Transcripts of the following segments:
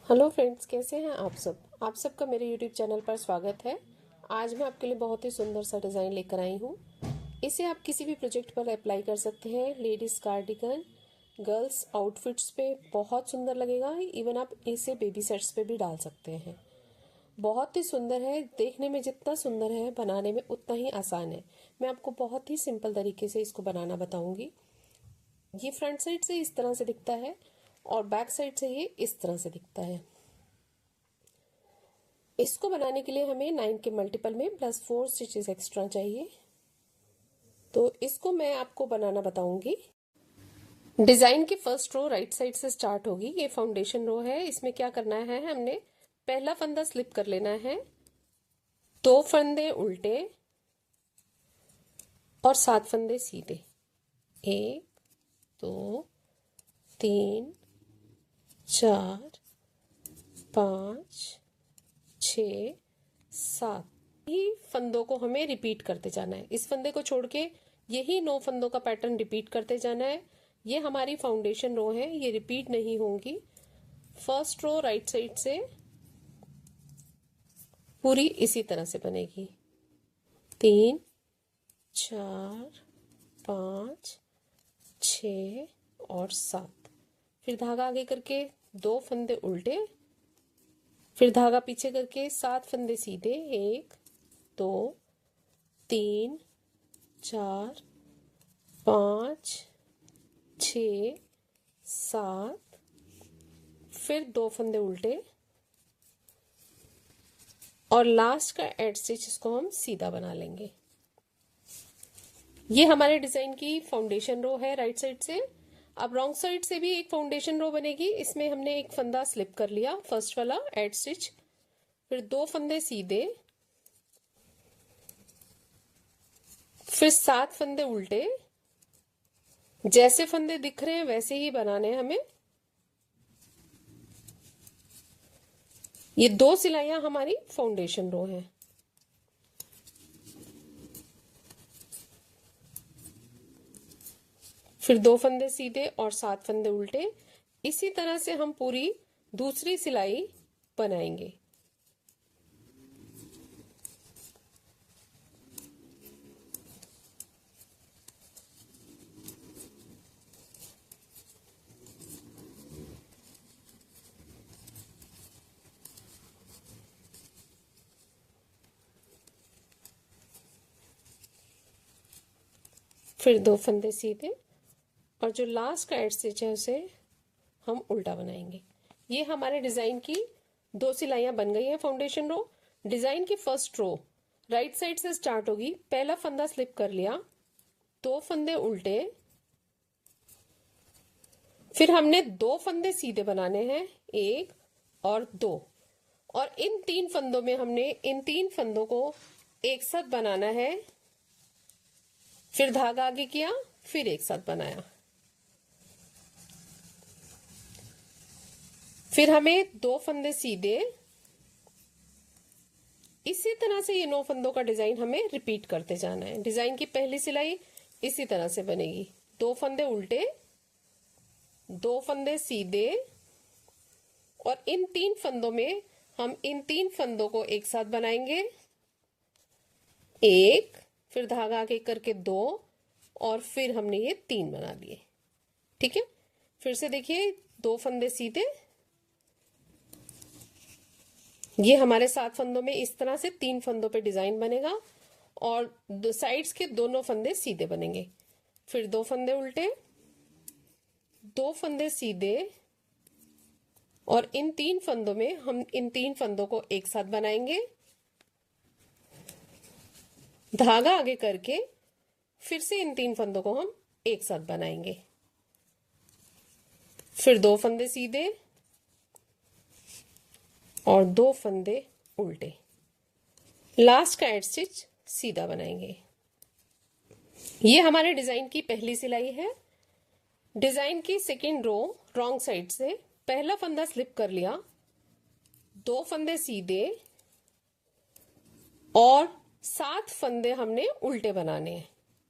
Hello friends, कैसे हैं आप सबका मेरे यूट्यूब चैनल पर स्वागत है। आज मैं आपके लिए बहुत ही सुंदर सा डिज़ाइन लेकर आई हूँ। इसे आप किसी भी प्रोजेक्ट पर अप्लाई कर सकते हैं। लेडीज़ कार्डिगन, गर्ल्स आउटफिट्स पे बहुत सुंदर लगेगा। इवन आप इसे बेबी सेट्स पे भी डाल सकते हैं। बहुत ही सुंदर है, देखने में जितना सुंदर है बनाने में उतना ही आसान है। मैं आपको बहुत ही सिंपल तरीके से इसको बनाना बताऊँगी। ये फ्रंट साइड से इस तरह से दिखता है और बैक साइड से ये इस तरह से दिखता है। इसको बनाने के लिए हमें 9 के मल्टीपल में +4 स्टिचेस एक्स्ट्रा चाहिए। तो इसको मैं आपको बनाना बताऊंगी। डिजाइन की फर्स्ट रो राइट साइड से स्टार्ट होगी। ये फाउंडेशन रो है। इसमें क्या करना है, हमने पहला फंदा स्लिप कर लेना है, 2 फंदे उल्टे और 7 फंदे सीधे। 1 2 3 4 5 6 7 ही फंदों को हमें रिपीट करते जाना है। इस फंदे को छोड़ के यही 9 फंदों का पैटर्न रिपीट करते जाना है। ये हमारी फाउंडेशन रो है, ये रिपीट नहीं होंगी। फर्स्ट रो राइट साइड से पूरी इसी तरह से बनेगी। 3 4 5 6 और 7। फिर धागा आगे करके 2 फंदे उल्टे, फिर धागा पीछे करके 7 फंदे सीधे। 1 2 3 4 5 6 7, फिर 2 फंदे उल्टे और लास्ट का एड स्टिच इसको हम सीधा बना लेंगे। ये हमारे डिजाइन की फाउंडेशन रो है राइट साइड से। अब रॉन्ग साइड से भी एक फाउंडेशन रो बनेगी। इसमें हमने एक फंदा स्लिप कर लिया, फर्स्ट वाला एड स्टिच, फिर 2 फंदे सीधे, फिर 7 फंदे उल्टे। जैसे फंदे दिख रहे हैं वैसे ही बनाने हैं हमें। ये 2 सिलाइयां हमारी फाउंडेशन रो है। फिर 2 फंदे सीधे और 7 फंदे उल्टे। इसी तरह से हम पूरी दूसरी सिलाई बनाएंगे। फिर 2 फंदे सीधे और जो लास्ट का एड स्टिच है उसे हम उल्टा बनाएंगे। ये हमारे डिजाइन की 2 सिलाइयां बन गई हैं फाउंडेशन रो। डिजाइन की फर्स्ट रो राइट साइड से स्टार्ट होगी। पहला फंदा स्लिप कर लिया, 2 फंदे उल्टे, फिर हमने 2 फंदे सीधे बनाने हैं, 1 और 2, और इन 3 फंदों में हमने इन 3 फंदों को एक साथ बनाना है। फिर धागा आगे किया, फिर एक साथ बनाया। फिर हमें 2 फंदे सीधे। इसी तरह से ये 9 फंदों का डिजाइन हमें रिपीट करते जाना है। डिजाइन की पहली सिलाई इसी तरह से बनेगी। 2 फंदे उल्टे, 2 फंदे सीधे और इन 3 फंदों में हम इन 3 फंदों को एक साथ बनाएंगे। 1, फिर धागा आगे करके 2 और फिर हमने ये 3 बना लिए। ठीक है, फिर से देखिए, 2 फंदे सीधे, ये हमारे 7 फंदों में इस तरह से 3 फंदों पे डिजाइन बनेगा और साइड्स के दोनों फंदे सीधे बनेंगे। फिर 2 फंदे उल्टे, 2 फंदे सीधे और इन 3 फंदों में हम इन 3 फंदों को एक साथ बनाएंगे। धागा आगे करके फिर से इन 3 फंदों को हम एक साथ बनाएंगे। फिर 2 फंदे सीधे और 2 फंदे उल्टे। लास्ट का एड स्टिच सीधा बनाएंगे। ये हमारे डिजाइन की पहली सिलाई है। डिजाइन की सेकेंड रो रॉन्ग साइड से पहला फंदा स्लिप कर लिया, 2 फंदे सीधे और 7 फंदे हमने उल्टे बनाने हैं।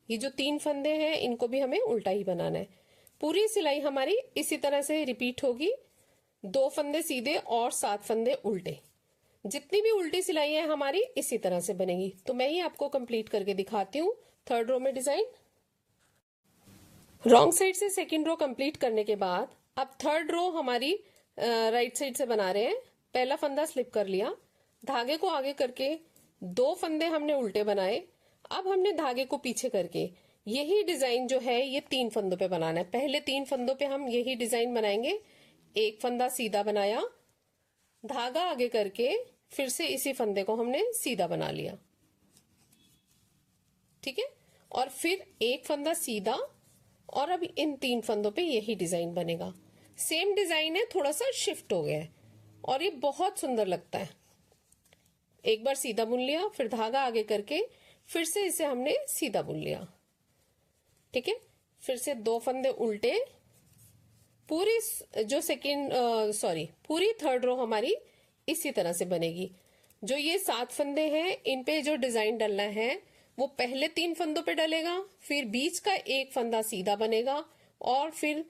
ये जो 3 फंदे हैं इनको भी हमें उल्टा ही बनाना है। पूरी सिलाई हमारी इसी तरह से रिपीट होगी। 2 फंदे सीधे और 7 फंदे उल्टे। जितनी भी उल्टी सिलाई है हमारी इसी तरह से बनेगी। तो मैं ही आपको कंप्लीट करके दिखाती हूँ थर्ड रो में डिजाइन। रॉन्ग साइड से सेकंड रो कंप्लीट करने के बाद अब थर्ड रो हमारी राइट साइड से बना रहे हैं। पहला फंदा स्लिप कर लिया, धागे को आगे करके 2 फंदे हमने उल्टे बनाए। अब हमने धागे को पीछे करके यही डिजाइन जो है ये 3 फंदों पे बनाना है। पहले 3 फंदों पे हम यही डिजाइन बनाएंगे। एक फंदा सीधा बनाया, धागा आगे करके फिर से इसी फंदे को हमने सीधा बना लिया, ठीक है। और फिर एक फंदा सीधा, और अब इन 3 फंदों पे यही डिजाइन बनेगा। सेम डिजाइन है, थोड़ा सा शिफ्ट हो गया है और ये बहुत सुंदर लगता है। एक बार सीधा बुन लिया, फिर धागा आगे करके फिर से इसे हमने सीधा बुन लिया, ठीक है। फिर से 2 फंदे उल्टे, पूरी जो पूरी थर्ड रो हमारी इसी तरह से बनेगी। जो ये 7 फंदे हैं इन पे जो डिजाइन डलना है वो पहले 3 फंदों पे डलेगा, फिर बीच का एक फंदा सीधा बनेगा और फिर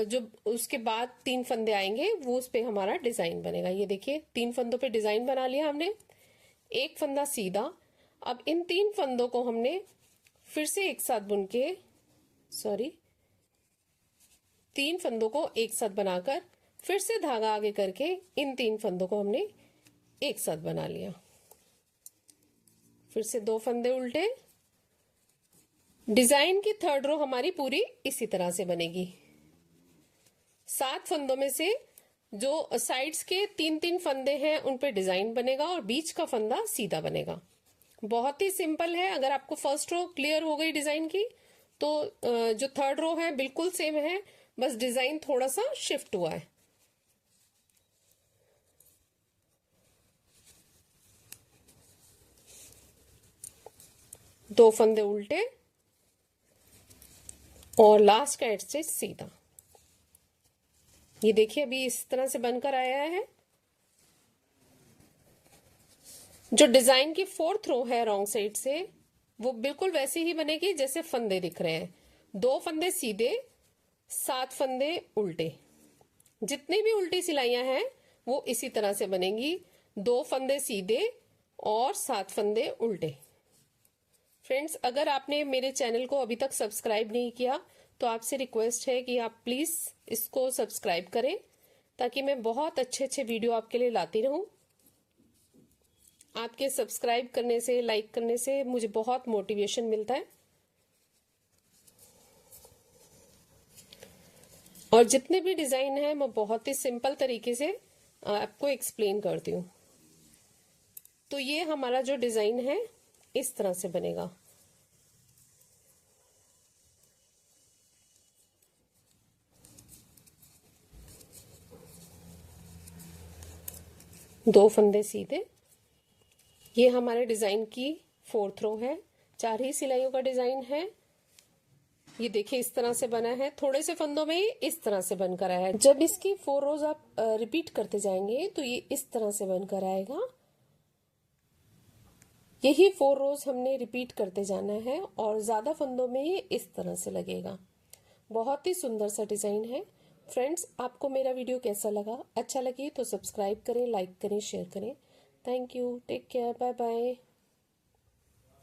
जो उसके बाद 3 फंदे आएंगे वो उस पे हमारा डिजाइन बनेगा। ये देखिए 3 फंदों पे डिजाइन बना लिया हमने, एक फंदा सीधा। अब इन 3 फंदों को हमने फिर से एक साथ बुन के 3 फंदों को एक साथ बनाकर फिर से धागा आगे करके इन 3 फंदों को हमने एक साथ बना लिया। फिर से 2 फंदे उल्टे। डिजाइन की थर्ड रो हमारी पूरी इसी तरह से बनेगी। 7 फंदों में से जो साइड्स के 3-3 फंदे हैं उन पे डिजाइन बनेगा और बीच का फंदा सीधा बनेगा। बहुत ही सिंपल है। अगर आपको फर्स्ट रो क्लियर हो गई डिजाइन की तो जो थर्ड रो है बिल्कुल सेम है, बस डिजाइन थोड़ा सा शिफ्ट हुआ है। दो फंदे उल्टे और लास्ट का एड स्टिच सीधा। ये देखिए अभी इस तरह से बनकर आया है। जो डिजाइन की 4th रो है रॉन्ग साइड से वो बिल्कुल वैसे ही बनेगी जैसे फंदे दिख रहे हैं। 2 फंदे सीधे, 7 फंदे उल्टे। जितनी भी उल्टी सिलाइयां हैं वो इसी तरह से बनेंगी। 2 फंदे सीधे और 7 फंदे उल्टे। फ्रेंड्स, अगर आपने मेरे चैनल को अभी तक सब्सक्राइब नहीं किया तो आपसे रिक्वेस्ट है कि आप प्लीज इसको सब्सक्राइब करें ताकि मैं बहुत अच्छे वीडियो आपके लिए लाती रहूं। आपके सब्सक्राइब करने से, लाइक करने से मुझे बहुत मोटिवेशन मिलता है। और जितने भी डिजाइन है मैं बहुत ही सिंपल तरीके से आपको एक्सप्लेन करती हूँ। तो ये हमारा जो डिजाइन है इस तरह से बनेगा। दो फंदे सीधे। ये हमारे डिजाइन की 4th रो है। 4 ही सिलाइयों का डिजाइन है। ये देखिए इस तरह से बना है। थोड़े से फंदों में ही इस तरह से बनकर आया है। जब इसकी 4 रोज आप रिपीट करते जाएंगे तो ये इस तरह से बनकर आएगा। यही 4 रोज हमने रिपीट करते जाना है और ज्यादा फंदों में ही इस तरह से लगेगा। बहुत ही सुंदर सा डिजाइन है। फ्रेंड्स, आपको मेरा वीडियो कैसा लगा? अच्छा लगे तो सब्सक्राइब करें, लाइक करें, शेयर करें। Thank you. Take care. Bye bye.